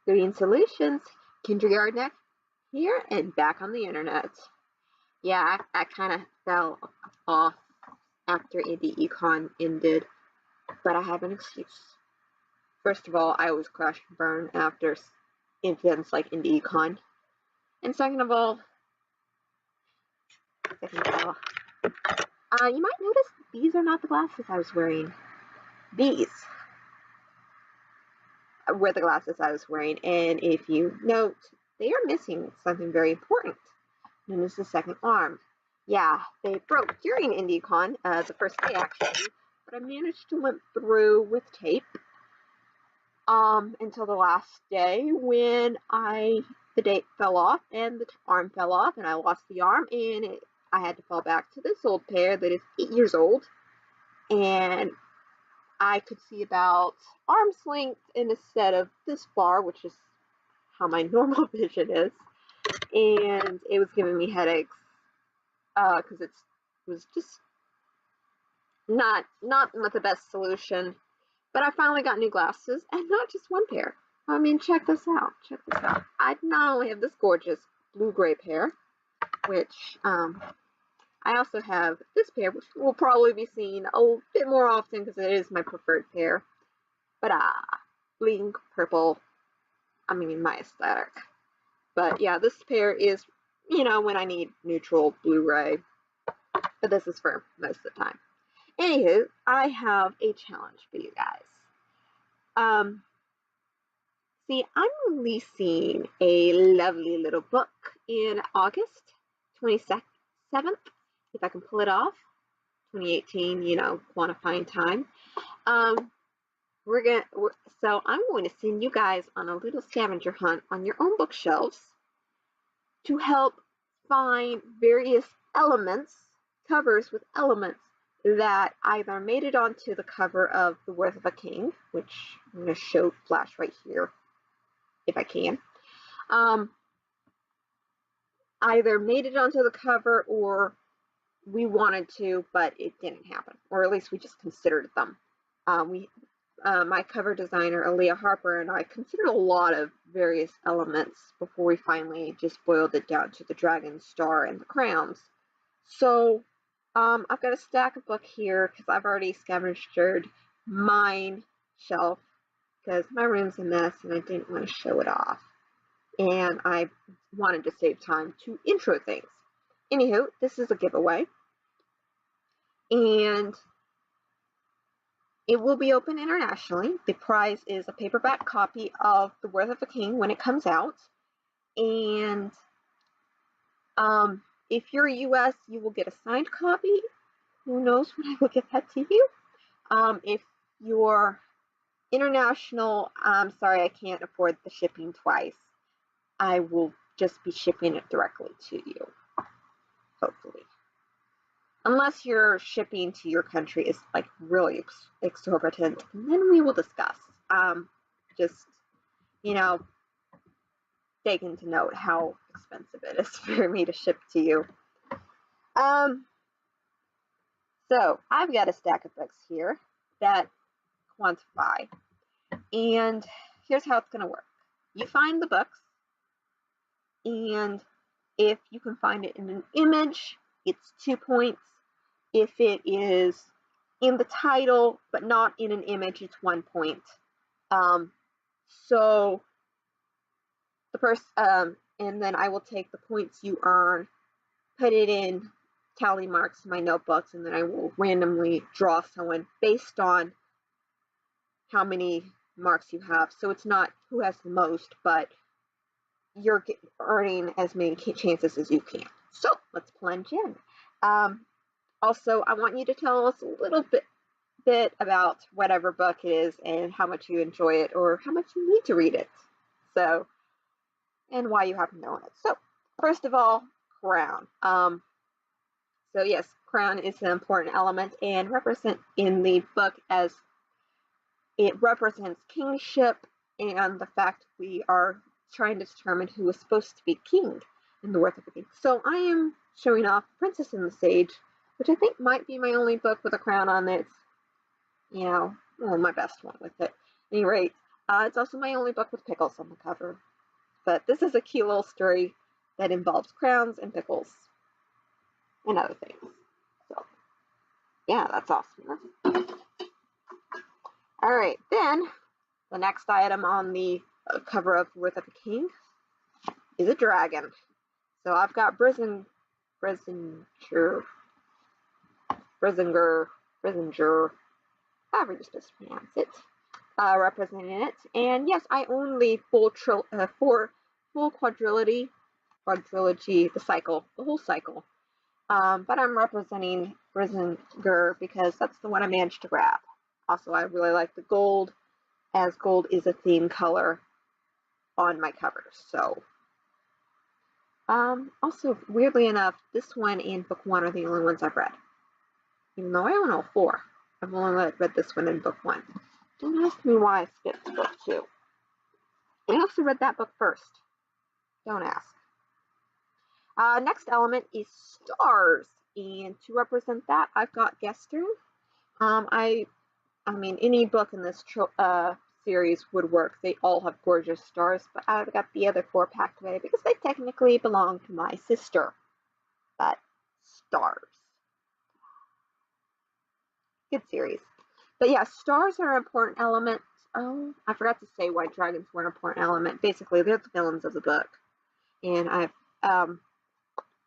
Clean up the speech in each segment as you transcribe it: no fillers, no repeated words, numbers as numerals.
Green Solutions, Kendra Ardnek here and back on the internet. Yeah, I kind of fell off after Indie Econ ended, but I have an excuse. First of all, I always crash and burn after events like Indie Econ. And second of all, you might notice these are not the glasses I was wearing. These were the glasses I was wearing, and if you note, they are missing something very important, known as the second arm. Yeah, they broke during IndieCon, the first day actually, but I managed to limp through with tape until the last day when the date fell off and the arm fell off, and I lost the arm, and I had to fall back to this old pair that is 8 years old, and I could see about arm's length instead of this far, which is how my normal vision is, and it was giving me headaches because it was just not the best solution. But I finally got new glasses, and not just one pair. I mean, check this out. Check this out. I not only have this gorgeous blue-gray pair, which I also have this pair, which will probably be seen a bit more often because it is my preferred pair. But bling purple, I mean, my aesthetic. But yeah, this pair is, when I need neutral blue-gray. But this is for most of the time. Anywho, I have a challenge for you guys. See, I'm releasing a lovely little book in August 27th, if I can pull it off. 2018, quantifying time. So I'm going to send you guys on a little scavenger hunt on your own bookshelves to help find various covers with elements that either made it onto the cover of The Worth of a King, which I'm going to flash right here, if I can. Either made it onto the cover or we wanted to, but it didn't happen, or at least we just considered them. My cover designer, Aaliyah Harper, and I considered a lot of various elements before we finally just boiled it down to the dragon, star, and the crowns. So I've got a stack of books here because I've already scavenged mine shelf because my room's a mess and I didn't want to show it off. And I wanted to save time to intro things. Anywho, this is a giveaway. And it will be open internationally. The prize is a paperback copy of The Worth of a King when it comes out. And if you're US, you will get a signed copy. Who knows when I will get that to you. If you're international, I'm sorry, I can't afford the shipping twice. I will just be shipping it directly to you, hopefully. Unless your shipping to your country is like really exorbitant, and then we will discuss. Just, taking to note how expensive it is for me to ship to you. So I've got a stack of books here that quantify, and here's how it's going to work. You find the books, and if you can find it in an image, it's 2 points. If it is in the title but not in an image, it's 1 point. So the first, and then I will take the points you earn, put it in tally marks in my notebooks, and then I will randomly draw someone based on how many marks you have. So it's not who has the most, but you're earning as many chances as you can. So let's plunge in. Also, I want you to tell us a little bit about whatever book it is and how much you enjoy it or how much you need to read it. So, and why you happen to own it. So, first of all, crown. So yes, crown is an important element and represent in the book as it represents kingship and the fact we are trying to determine who is supposed to be king in The Worth of a King. So I am showing off Princess and the Sage, which I think might be my only book with a crown on it. My best one with it. At any rate, It's also my only book with pickles on the cover. But this is a cute little story that involves crowns and pickles and other things. So, yeah, that's awesome. Alright, then the next item on the cover of Worth of a King is a dragon. So I've got Brizinger, however you're supposed to pronounce it, representing it. And yes, I own the full quadrilogy, the whole cycle. But I'm representing Brizinger because that's the one I managed to grab. Also, I really like the gold, as gold is a theme color on my covers. So, also, weirdly enough, this one and book 1 are the only ones I've read. Even though I own all 4. I've only read this one in book 1. Don't ask me why I skipped book 2. I also read that book first. Don't ask. Next element is stars. And to represent that, I've got Gestern. I mean, any book in this series would work. They all have gorgeous stars, but I've got the other 4 packed away because they technically belong to my sister. But stars. Good series. But yeah, stars are an important element. Oh, I forgot to say why dragons were an important element. Basically, they're the villains of the book. And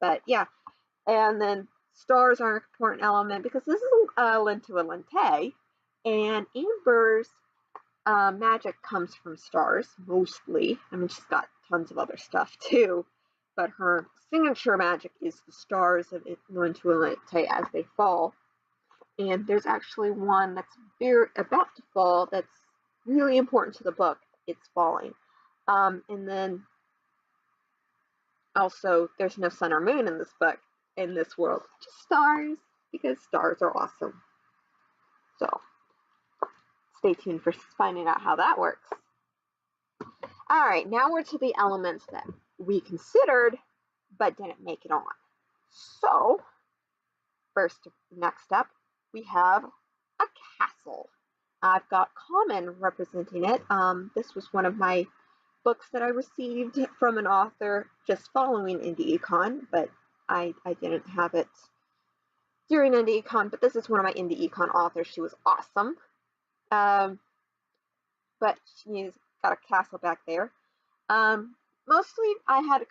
but yeah. And then stars are an important element because this is Lintu and Lente. And Amber's magic comes from stars, mostly. I mean, she's got tons of other stuff too. But her signature magic is the stars of Lintu and Lente as they fall. And there's actually one that's about to fall that's really important to the book. It's falling. And then also, there's no sun or moon in this book, in this world. Just stars, because stars are awesome. So, stay tuned for finding out how that works. Alright, now we're to the elements that we considered, but didn't make it on. So, next up, we have a castle. I've got Common representing it. This was one of my books that I received from an author just following Indie Econ, but I didn't have it during Indie Econ, but this is one of my Indie Econ authors. She was awesome. But she's got a castle back there. Mostly I had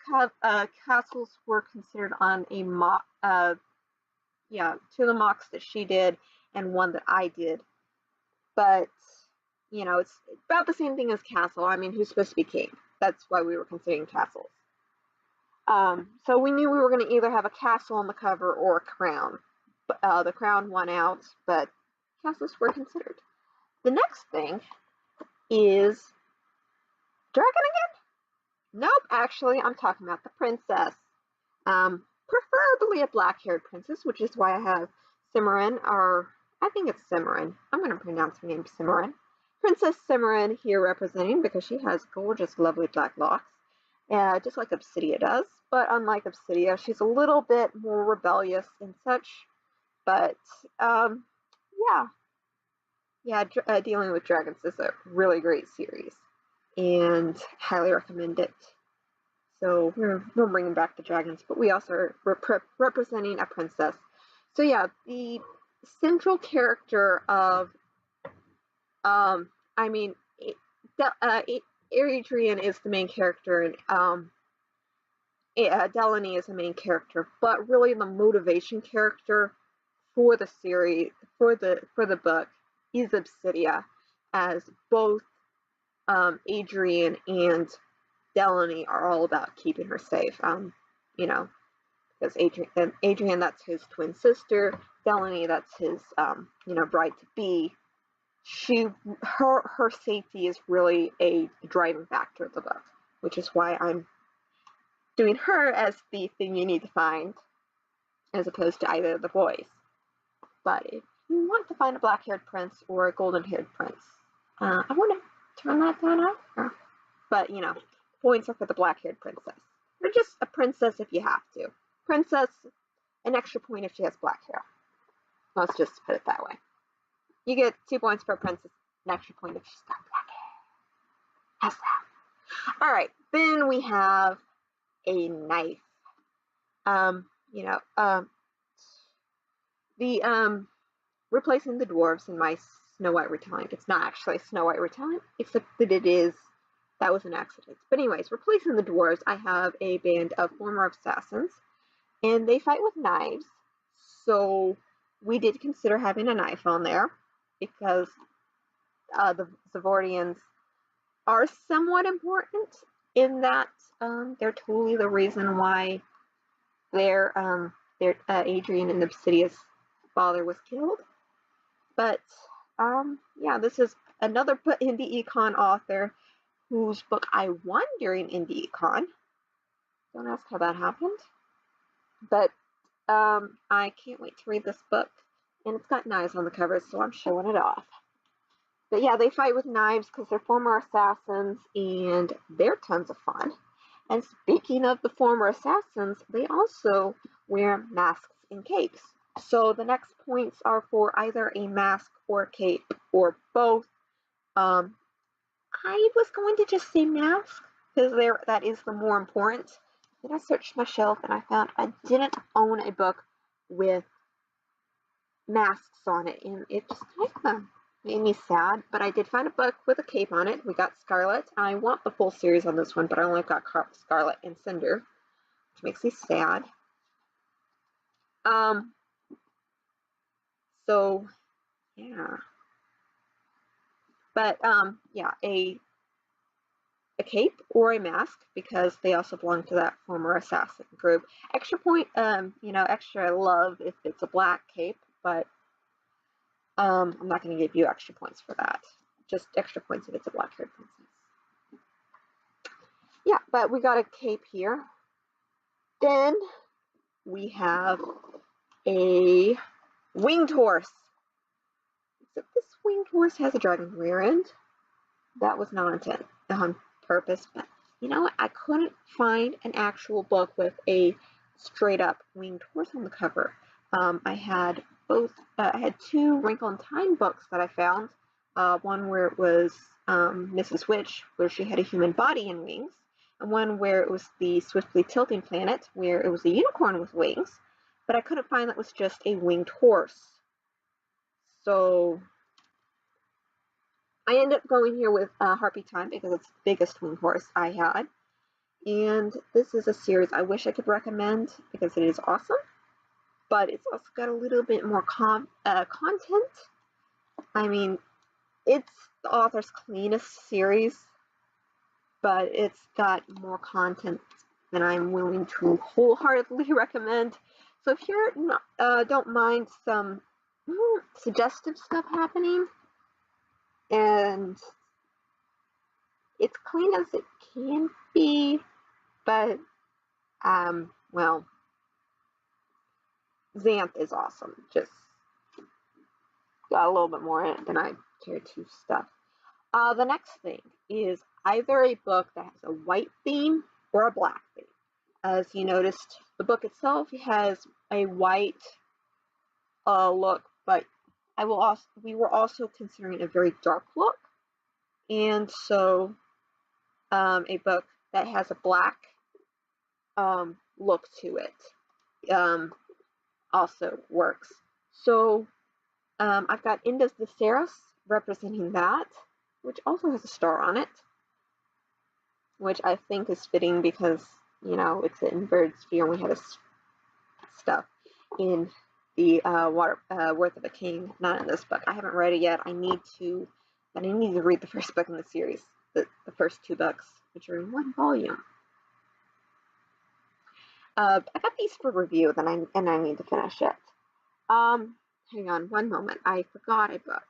castles were considered on a mock, 2 of the mocks that she did and 1 that I did. But, you know, it's about the same thing as castle. I mean, who's supposed to be king? That's why we were considering castles. So we knew we were going to either have a castle on the cover or a crown. The crown won out, but castles were considered. The next thing is dragon again? Nope, actually, I'm talking about the princess. Preferably a black-haired princess, which is why I have Cimarron, or I think it's Cimarron. I'm going to pronounce her name Cimarron. Princess Cimarron here representing because she has gorgeous, lovely black locks, just like Obsidia does. But unlike Obsidia, she's a little bit more rebellious and such. But Dealing with Dragons is a really great series, and highly recommend it. So we're bringing back the dragons, but we also are representing a princess. So yeah, the central character of, Adrian is the main character, and Delaney is the main character, but really the motivation character for the series, for the book, is Obsidia, as both Adrian and Delaney are all about keeping her safe. Because Adrian, that's his twin sister. Delaney, that's his, bride to be. Her safety is really a driving factor of the book, which is why I'm doing her as the thing you need to find, as opposed to either of the boys. But if you want to find a black-haired prince or a golden-haired prince, I want to turn that down after. But, points are for the black-haired princess. Or just a princess if you have to. Princess, an extra point if she has black hair. Let's just put it that way. You get 2 points per princess, an extra point if she's got black hair. Yes. All right, then we have a knife. You know, the replacing the dwarves in my Snow White retelling. It's not actually a Snow White retelling, except that it is. That was an accident. But anyways, replacing the dwarves, I have a band of former assassins, and they fight with knives. So we did consider having a knife on there because the Zavordians are somewhat important in that they're totally the reason why their Adrian and Obsidia's father was killed. But yeah, this is another indie econ author whose book I won during indie econ. Don't ask how that happened. But I can't wait to read this book. And it's got knives on the cover, so I'm showing it off. But yeah, they fight with knives because they're former assassins, and they're tons of fun. And speaking of the former assassins, they also wear masks and capes. So the next points are for either a mask or a cape, or both. I was going to just say mask, because that is the more important. Then I searched my shelf and I found I didn't own a book with masks on it, and it just kind of made me sad. But I did find a book with a cape on it. We got Scarlet. I want the full series on this one, but I only got Scarlet and Cinder, which makes me sad. So yeah, but yeah, a cape or a mask, because they also belong to that former assassin group. Extra point, you know, extra love if it's a black cape, but I'm not going to give you extra points for that. Just extra points if it's a black-haired princess. Yeah, but we got a cape here. Then we have a winged horse. Except this winged horse has a dragon rear end. That was not on purpose, but you know what? I couldn't find an actual book with a straight-up winged horse on the cover. I had I had two Wrinkle in Time books that I found. One where it was Mrs. Witch, where she had a human body and wings, and one where it was the Swiftly Tilting Planet, where it was a unicorn with wings. But I couldn't find that was just a winged horse. So I ended up going here with Harpy Time because it's the biggest winged horse I had. And this is a series I wish I could recommend because it is awesome. But it's also got a little bit more content. I mean, it's the author's cleanest series, but it's got more content than I'm willing to wholeheartedly recommend. So if you're don't mind some suggestive stuff happening, and it's clean as it can be, but well, Xanth is awesome. Just got a little bit more in it than I care to stuff. The next thing is either a book that has a white theme or a black theme. As you noticed, the book itself has a white look, but we were also considering a very dark look, and so a book that has a black look to it also works. So I've got Indes de Ceres representing that, which also has a star on it, which I think is fitting because, you know, it's an inverted sphere and we had a stuff in the Worth of a King, not in this book. I haven't read it yet. I need to read the first book in the series, the first two books, which are in one volume. I got these for review, and I need to finish it. Hang on one moment. I forgot a book.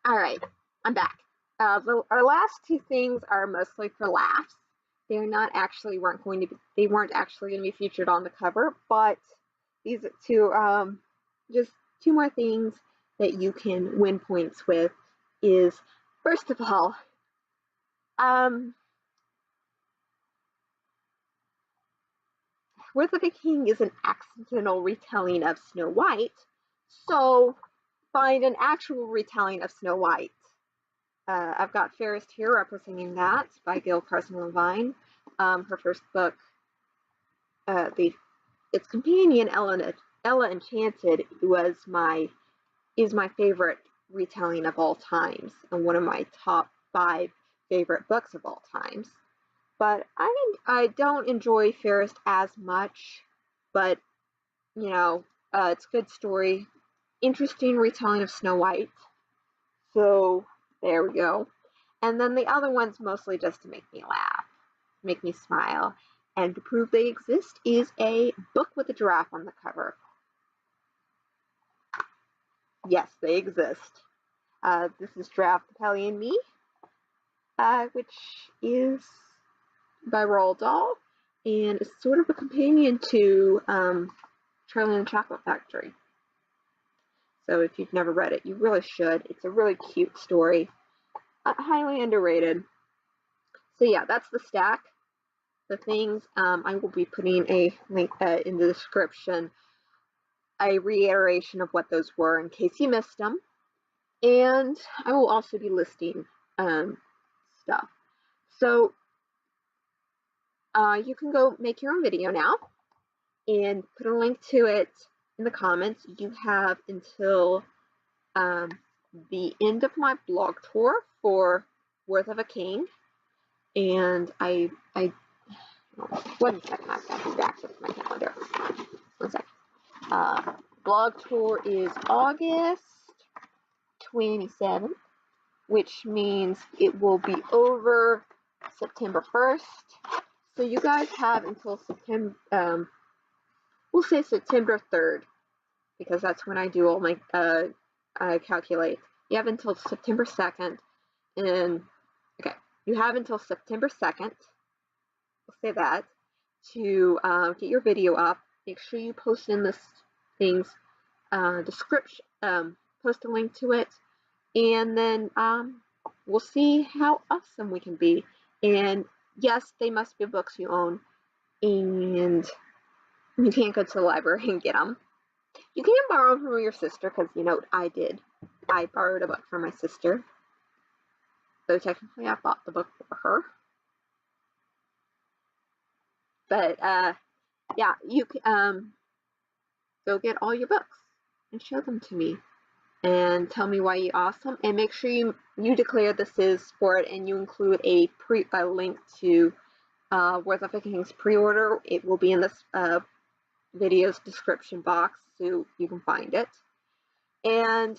All right, I'm back. Our last two things are mostly for laughs. They weren't actually going to be featured on the cover, but these two, just two more things that you can win points with is, first of all, Worth of a King is an accidental retelling of Snow White, so find an actual retelling of Snow White. I've got Fairest here representing that by Gail Carson Levine. Her first book, its companion, Ella Enchanted, is my favorite retelling of all times and one of my top 5 favorite books of all times. But I don't enjoy Fairest as much, but you know, it's a good story, interesting retelling of Snow White. So there we go. And then the other one's mostly just to make me laugh, make me smile, and to prove they exist is a book with a giraffe on the cover. Yes, they exist. This is Giraffe, Kelly, and Me, which is by Roald Dahl, and it's sort of a companion to Charlie and the Chocolate Factory. So if you've never read it, you really should. It's a really cute story. Highly underrated. So yeah, that's the stack. The things, I will be putting a link in the description, a reiteration of what those were in case you missed them. And I will also be listing stuff. So you can go make your own video now and put a link to it in the comments. You have until the end of my blog tour for Worth of a King. And one second, I've got to access my calendar. One second. Blog tour is August 27th, which means it will be over September 1st. So you guys have until September, we'll say September 3rd, because that's when I do all my, I calculate. You have until September 2nd, and, okay, you have until September 2nd, we'll say that, to get your video up. Make sure you post in this thing's description, post a link to it, and then we'll see how awesome we can be. And yes, they must be books you own, and you can't go to the library and get them. You can borrow from your sister, because you know I did. I borrowed a book from my sister, so technically I bought the book for her. But yeah, you can go get all your books and show them to me and tell me why you're awesome, and make sure you declare this is for it, and you include a link to Worth of a King's pre-order. It will be in this video's description box, so you can find it. And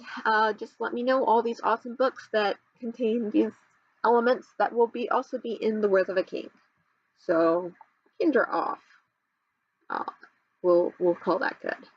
just let me know all these awesome books that contain these elements that will also be in the Worth of a King. So Kendra off. We'll call that good.